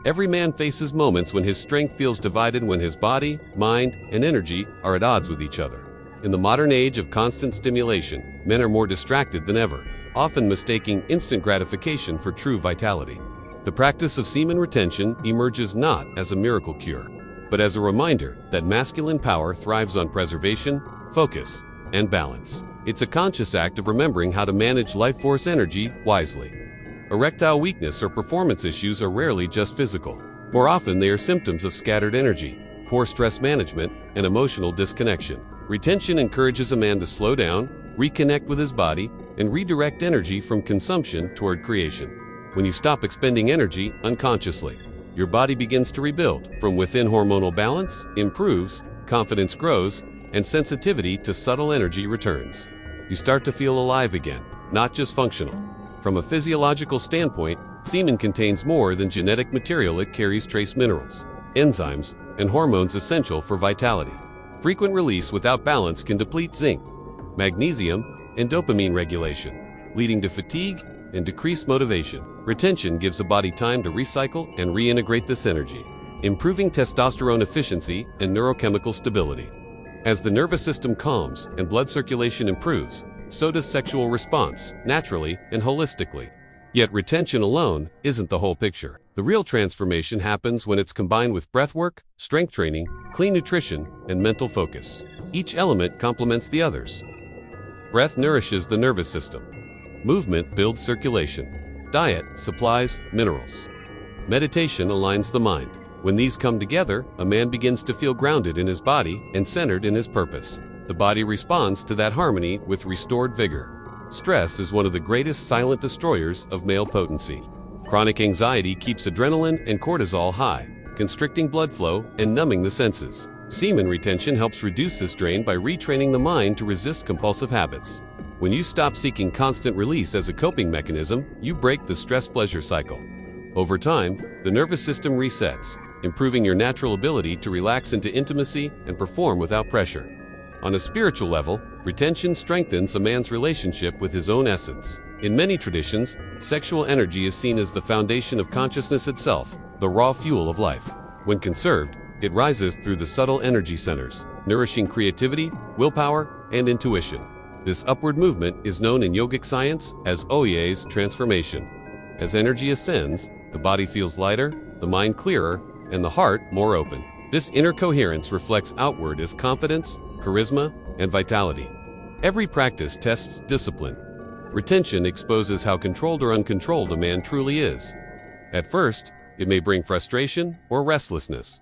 Every man faces moments when his strength feels divided, when his body, mind, and energy are at odds with each other. In the modern age of constant stimulation, men are more distracted than ever, often mistaking instant gratification for true vitality. The practice of semen retention emerges not as a miracle cure, but as a reminder that masculine power thrives on preservation, focus, and balance. It's a conscious act of remembering how to manage life force energy wisely. Erectile weakness or performance issues are rarely just physical. More often, they are symptoms of scattered energy, poor stress management, and emotional disconnection. Retention encourages a man to slow down, reconnect with his body, and redirect energy from consumption toward creation. When you stop expending energy unconsciously, your body begins to rebuild. From within, hormonal balance improves, confidence grows, and sensitivity to subtle energy returns. You start to feel alive again, not just functional. From a physiological standpoint, semen contains more than genetic material. It carries trace minerals, enzymes, and hormones essential for vitality. Frequent release without balance can deplete zinc, magnesium, and dopamine regulation, leading to fatigue and decreased motivation. Retention gives the body time to recycle and reintegrate this energy, improving testosterone efficiency and neurochemical stability. As the nervous system calms and blood circulation improves, so does sexual response, naturally and holistically. Yet retention alone isn't the whole picture. The real transformation happens when it's combined with breathwork, strength training, clean nutrition, and mental focus. Each element complements the others. Breath nourishes the nervous system. Movement builds circulation. Diet supplies minerals. Meditation aligns the mind. When these come together, a man begins to feel grounded in his body and centered in his purpose. The body responds to that harmony with restored vigor. Stress is one of the greatest silent destroyers of male potency. Chronic anxiety keeps adrenaline and cortisol high, constricting blood flow and numbing the senses. Semen retention helps reduce this drain by retraining the mind to resist compulsive habits. When you stop seeking constant release as a coping mechanism, you break the stress-pleasure cycle. Over time, the nervous system resets, improving your natural ability to relax into intimacy and perform without pressure. On a spiritual level, retention strengthens a man's relationship with his own essence. In many traditions, sexual energy is seen as the foundation of consciousness itself, the raw fuel of life. When conserved, it rises through the subtle energy centers, nourishing creativity, willpower, and intuition. This upward movement is known in yogic science as Oye's transformation. As energy ascends, the body feels lighter, the mind clearer, and the heart more open. This inner coherence reflects outward as confidence, charisma, and vitality. Every practice tests discipline. Retention exposes how controlled or uncontrolled a man truly is. At first, it may bring frustration or restlessness.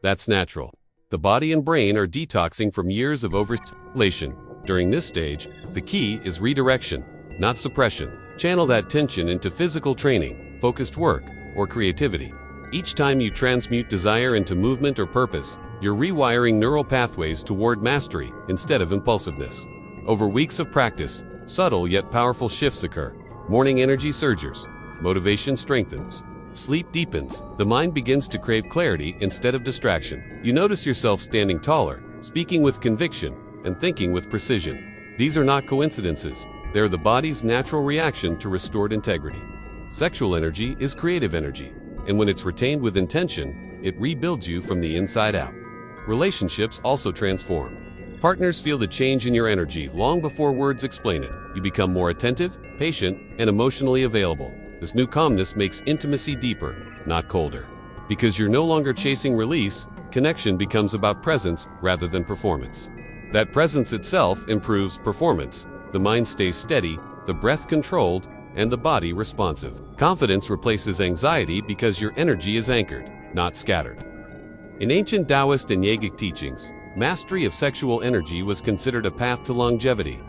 That's natural. The body and brain are detoxing from years of overstimulation. During this stage, the key is redirection, not suppression. Channel that tension into physical training, focused work, or creativity. Each time you transmute desire into movement or purpose, you're rewiring neural pathways toward mastery instead of impulsiveness. Over weeks of practice, subtle yet powerful shifts occur. Morning energy surges, motivation strengthens, sleep deepens, the mind begins to crave clarity instead of distraction. You notice yourself standing taller, speaking with conviction, and thinking with precision. These are not coincidences. They're the body's natural reaction to restored integrity. Sexual energy is creative energy, and when it's retained with intention, it rebuilds you from the inside out. Relationships also transform. Partners feel the change in your energy long before words explain it. You become more attentive, patient, and emotionally available. This new calmness makes intimacy deeper, not colder. Because you're no longer chasing release, connection becomes about presence rather than performance. That presence itself improves performance. The mind stays steady, the breath controlled, and the body responsive. Confidence replaces anxiety because your energy is anchored, not scattered. In ancient Taoist and yogic teachings, mastery of sexual energy was considered a path to longevity.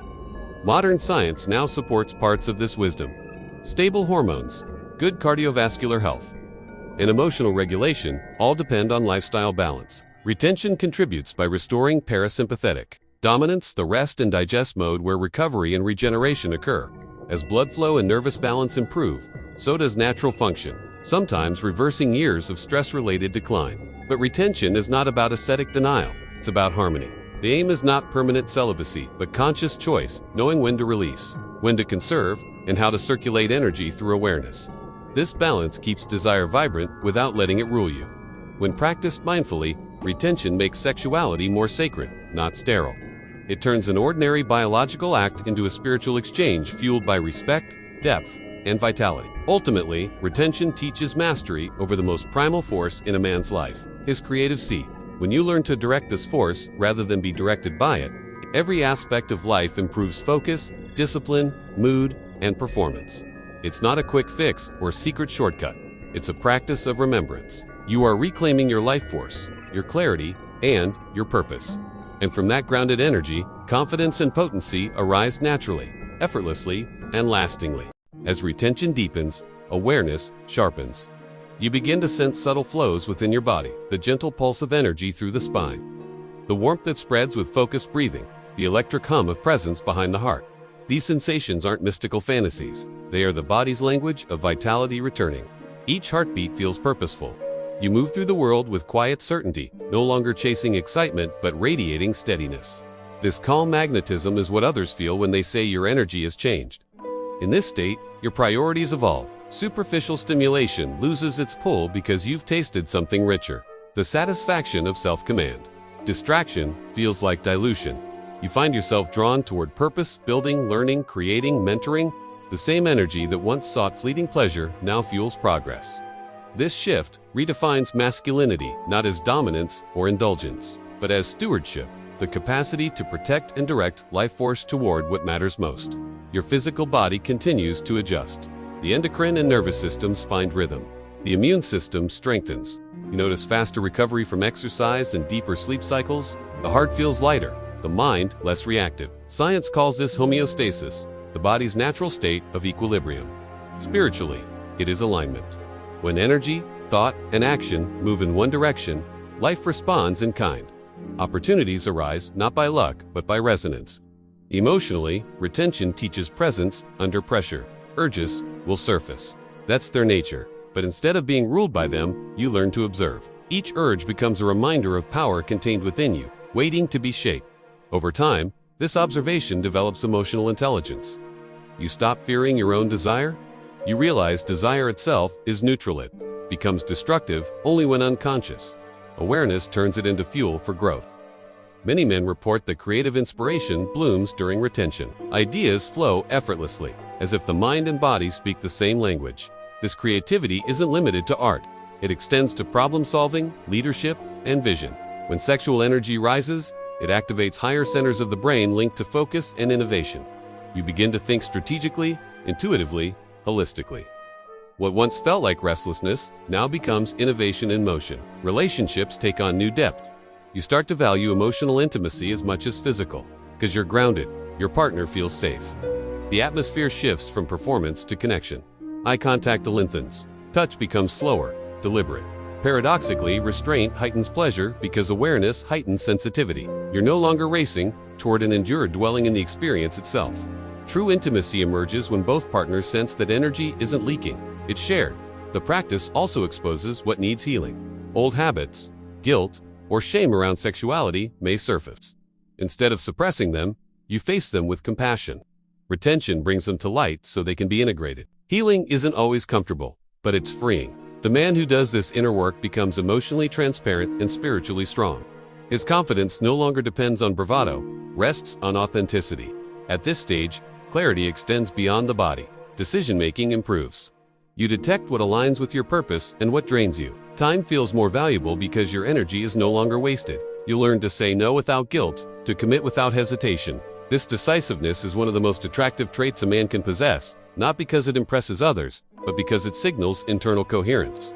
Modern science now supports parts of this wisdom. Stable hormones, good cardiovascular health, and emotional regulation all depend on lifestyle balance. Retention contributes by restoring parasympathetic dominance, the rest and digest mode where recovery and regeneration occur. As blood flow and nervous balance improve, so does natural function, sometimes reversing years of stress-related decline. But retention is not about ascetic denial, it's about harmony. The aim is not permanent celibacy, but conscious choice, knowing when to release, when to conserve, and how to circulate energy through awareness. This balance keeps desire vibrant without letting it rule you. When practiced mindfully, retention makes sexuality more sacred, not sterile. It turns an ordinary biological act into a spiritual exchange fueled by respect, depth, and vitality. Ultimately, retention teaches mastery over the most primal force in a man's life, his creative seed. When you learn to direct this force rather than be directed by it, every aspect of life improves focus, discipline, mood, and performance. It's not a quick fix or secret shortcut. It's a practice of remembrance. You are reclaiming your life force, your clarity, and your purpose. And from that grounded energy, confidence and potency arise naturally, effortlessly, and lastingly. As retention deepens, awareness sharpens. You begin to sense subtle flows within your body, the gentle pulse of energy through the spine, the warmth that spreads with focused breathing, the electric hum of presence behind the heart. These sensations aren't mystical fantasies. They are the body's language of vitality returning. Each heartbeat feels purposeful. You move through the world with quiet certainty, no longer chasing excitement but radiating steadiness. This calm magnetism is what others feel when they say your energy has changed. In this state, your priorities evolve. Superficial stimulation loses its pull because you've tasted something richer, the satisfaction of self-command. Distraction feels like dilution. You find yourself drawn toward purpose, building, learning, creating, mentoring. The same energy that once sought fleeting pleasure now fuels progress. This shift redefines masculinity not as dominance or indulgence, but as stewardship, the capacity to protect and direct life force toward what matters most. Your physical body continues to adjust. The endocrine and nervous systems find rhythm. The immune system strengthens. You notice faster recovery from exercise and deeper sleep cycles. The heart feels lighter, the mind less reactive. Science calls this homeostasis, the body's natural state of equilibrium. Spiritually, it is alignment. When energy, thought, and action move in one direction, life responds in kind. Opportunities arise not by luck, but by resonance. Emotionally, retention teaches presence under pressure. Urges will surface. That's their nature. But instead of being ruled by them, you learn to observe. Each urge becomes a reminder of power contained within you, waiting to be shaped. Over time, this observation develops emotional intelligence. You stop fearing your own desire. You realize desire itself is neutral. It becomes destructive only when unconscious. Awareness turns it into fuel for growth. Many men report that creative inspiration blooms during retention. Ideas flow effortlessly, as if the mind and body speak the same language. This creativity isn't limited to art. It extends to problem solving, leadership, and vision. When sexual energy rises, it activates higher centers of the brain linked to focus and innovation. You begin to think strategically, intuitively, holistically. What once felt like restlessness now becomes innovation in motion. Relationships take on new depth. You start to value emotional intimacy as much as physical. Because you're grounded, your partner feels safe. The atmosphere shifts from performance to connection. Eye contact lengthens. Touch becomes slower, deliberate. Paradoxically, restraint heightens pleasure because awareness heightens sensitivity. You're no longer racing toward an endure dwelling in the experience itself. True intimacy emerges when both partners sense that energy isn't leaking, it's shared. The practice also exposes what needs healing. Old habits, guilt, or shame around sexuality may surface. Instead of suppressing them, you face them with compassion. Retention brings them to light so they can be integrated. Healing isn't always comfortable, but it's freeing. The man who does this inner work becomes emotionally transparent and spiritually strong. His confidence no longer depends on bravado, rests on authenticity. At this stage, clarity extends beyond the body. Decision-making improves. You detect what aligns with your purpose and what drains you. Time feels more valuable because your energy is no longer wasted. You learn to say no without guilt, to commit without hesitation. This decisiveness is one of the most attractive traits a man can possess, not because it impresses others, but because it signals internal coherence.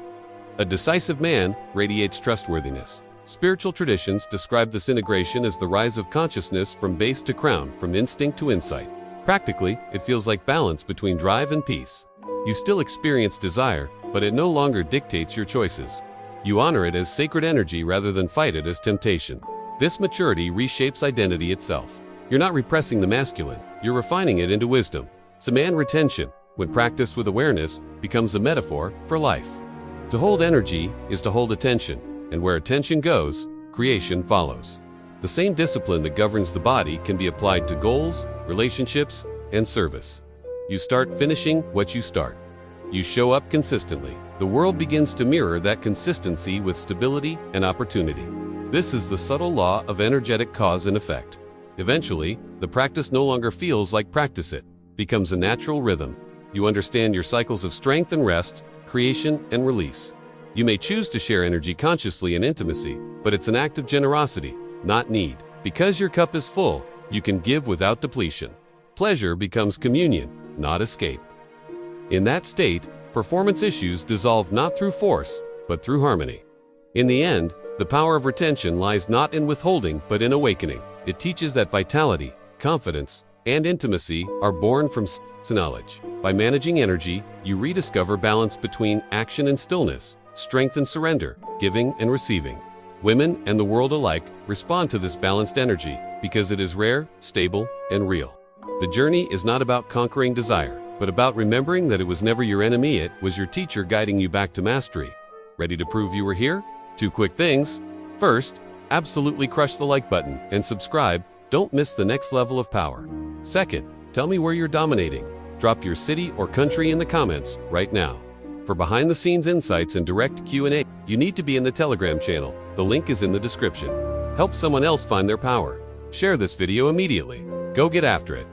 A decisive man radiates trustworthiness. Spiritual traditions describe this integration as the rise of consciousness from base to crown, from instinct to insight. Practically, it feels like balance between drive and peace. You still experience desire, but it no longer dictates your choices. You honor it as sacred energy rather than fight it as temptation. This maturity reshapes identity itself. You're not repressing the masculine, you're refining it into wisdom. Semen retention, when practiced with awareness, becomes a metaphor for life. To hold energy is to hold attention, and where attention goes, creation follows. The same discipline that governs the body can be applied to goals, relationships, and service. You start finishing what you start. You show up consistently. The world begins to mirror that consistency with stability and opportunity. This is the subtle law of energetic cause and effect. Eventually, the practice no longer feels like practice, it becomes a natural rhythm. You understand your cycles of strength and rest, creation and release. You may choose to share energy consciously in intimacy, but it's an act of generosity, not need. Because your cup is full, you can give without depletion. Pleasure becomes communion, not escape. In that state, performance issues dissolve not through force, but through harmony. In the end, the power of retention lies not in withholding, but in awakening. It teaches that vitality, confidence, and intimacy are born from knowledge. By managing energy, you rediscover balance between action and stillness, strength and surrender, giving and receiving. Women and the world alike respond to this balanced energy because it is rare, stable, and real. The journey is not about conquering desire, but about remembering that it was never your enemy, it was your teacher guiding you back to mastery. Ready to prove you were here? 2 quick things. First, absolutely crush the like button and subscribe. Don't miss the next level of power. Second, tell me where you're dominating. Drop your city or country in the comments right now. For behind-the-scenes insights and direct Q&A, you need to be in the Telegram channel. The link is in the description. Help someone else find their power. Share this video immediately. Go get after it.